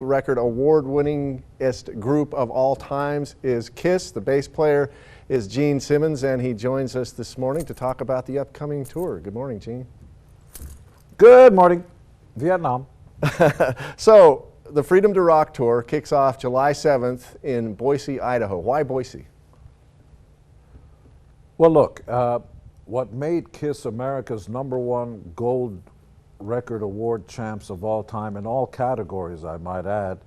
record award-winningest group of all times is KISS. The bass player is Gene Simmons, and he joins us this morning to talk about the upcoming tour. Good morning, Gene. Good morning, Vietnam. So, the Freedom to Rock Tour kicks off July 7th in Boise, Idaho. Why Boise? Well, look, what made KISS America's #1 gold record award champs of all time in all categories, I might add,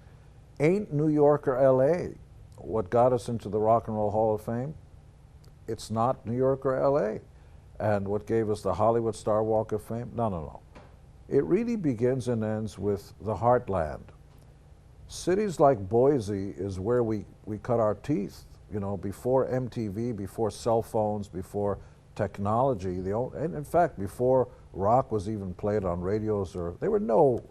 ain't New York or LA. What got us into the Rock and Roll Hall of Fame? It's not New York or LA. And what gave us the Hollywood Star Walk of Fame? No. It really begins and ends with the heartland. Cities like Boise is where we cut our teeth. You know, before MTV, before cell phones, before technology, and in fact, before rock was even played on radios, or there were no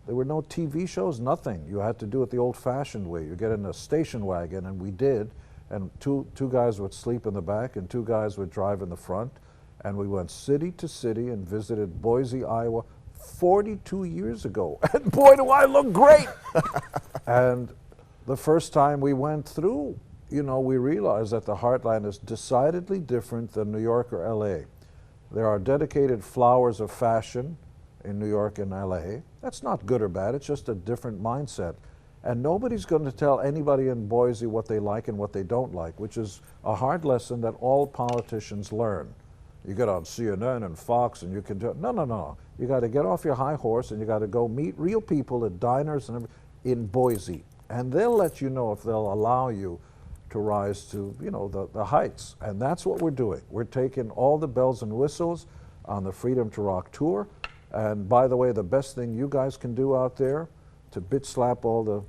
TV shows, nothing. You had to do it the old-fashioned way. You get in a station wagon, and we did, and two guys would sleep in the back, and two guys would drive in the front, and we went city to city and visited Boise, Iowa, 42 years ago, and boy, do I look great! And the first time we went through, you know, we realized that the heartland is decidedly different than New York or LA. There are dedicated flowers of fashion in New York and LA. That's not good or bad, it's just a different mindset. And nobody's going to tell anybody in Boise what they like and what they don't like, which is a hard lesson that all politicians learn. You get on CNN and Fox and you can do, no. You got to get off your high horse and you got to go meet real people at diners and in Boise. And they'll let you know if they'll allow you to rise to, you know, the heights. And that's what we're doing. We're taking all the bells and whistles on the Freedom to Rock tour. And by the way, the best thing you guys can do out there to bitch slap all the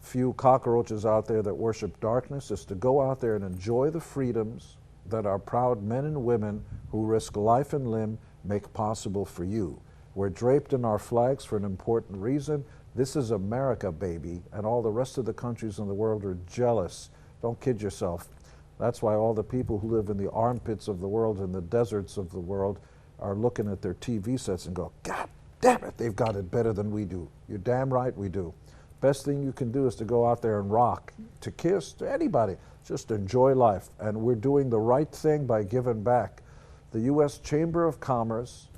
few cockroaches out there that worship darkness is to go out there and enjoy the freedoms that our proud men and women who risk life and limb make possible for you. We're draped in our flags for an important reason. This is America, baby, and all the rest of the countries in the world are jealous. Don't kid yourself. That's why all the people who live in the armpits of the world and the deserts of the world are looking at their TV sets and go, God damn it, they've got it better than we do. You're damn right we do. Best thing you can do is to go out there and rock, to KISS, to anybody. Just enjoy life. And we're doing the right thing by giving back. The U.S. Chamber of Commerce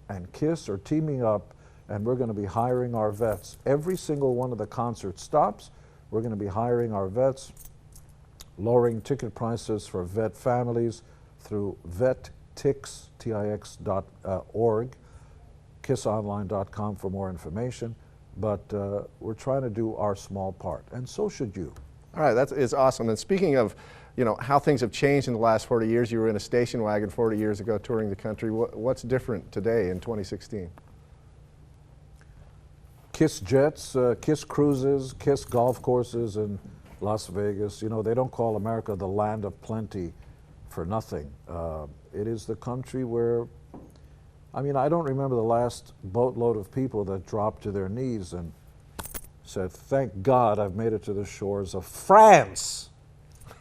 and KISS are teaming up, and we're going to be hiring our vets. Every single one of the concert stops, we're going to be hiring our vets, lowering ticket prices for vet families through vettix.org, kissonline.com for more information. But we're trying to do our small part, and so should you. All right, that is awesome. And speaking of, you know, how things have changed in the last 40 years, you were in a station wagon 40 years ago touring the country. What's different today in 2016? KISS jets, KISS cruises, KISS golf courses in Las Vegas. You know, they don't call America the land of plenty for nothing. It is the country where, I mean, I don't remember the last boatload of people that dropped to their knees and said, thank God I've made it to the shores of France.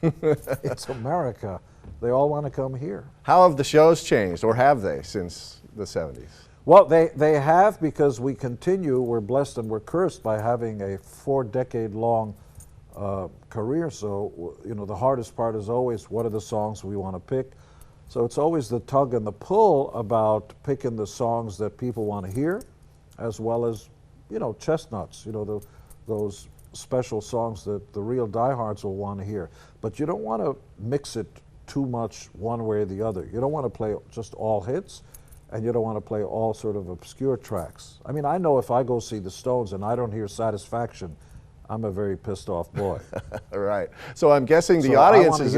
It's America. They all want to come here. How have the shows changed, or have they, since the 70s? Well, they have, because we continue. We're blessed and we're cursed by having a 4-decade-long career. So, you know, the hardest part is always, what are the songs we want to pick? So it's always the tug and the pull about picking the songs that people want to hear, as well as, you know, chestnuts, you know, those special songs that the real diehards will want to hear. But you don't want to mix it too much one way or the other. You don't want to play just all hits, and you don't want to play all sort of obscure tracks. I mean, I know if I go see the Stones and I don't hear Satisfaction, I'm a very pissed off boy. Right. So I'm guessing the so audiences,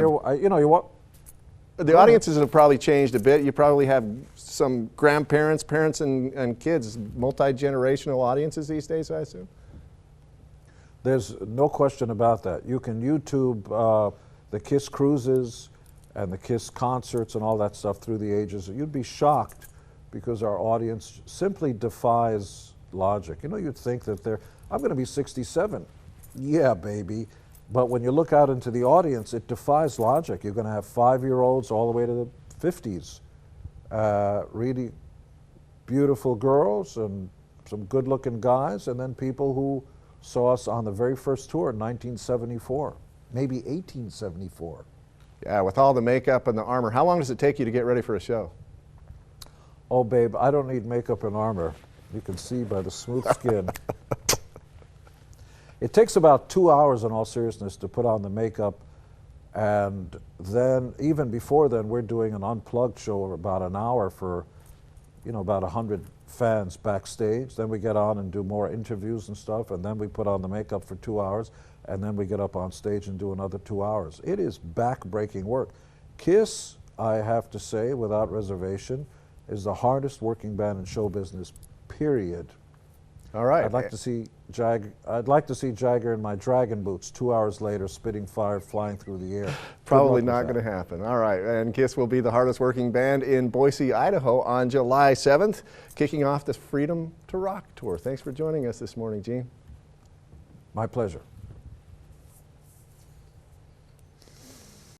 the audiences have probably changed a bit. You probably have some grandparents, parents, and kids, multi-generational audiences these days, I assume? There's no question about that. You can YouTube the KISS cruises and the KISS concerts and all that stuff through the ages. You'd be shocked because our audience simply defies logic. You know, you'd think that I'm going to be 67. Yeah, baby. But when you look out into the audience, it defies logic. You're going to have 5-year-olds all the way to the 50s. Really beautiful girls and some good-looking guys, and then people who saw us on the very first tour in 1974, maybe 1874. Yeah, with all the makeup and the armor. How long does it take you to get ready for a show? Oh, babe, I don't need makeup and armor. You can see by the smooth skin. It takes about 2 hours, in all seriousness, to put on the makeup. And then, even before then, we're doing an unplugged show of about an hour for, about 100 fans backstage. Then we get on and do more interviews and stuff, and then we put on the makeup for 2 hours, and then we get up on stage and do another 2 hours. It is back-breaking work. Kiss, I have to say, without reservation, is the hardest working band in show business, period. All right. I'd like to see Jagger in my dragon boots 2 hours later, spitting fire, flying through the air. Probably not going to happen. All right, and Kiss will be the hardest working band in Boise, Idaho on July 7th, kicking off the Freedom to Rock Tour. Thanks for joining us this morning, Gene. My pleasure.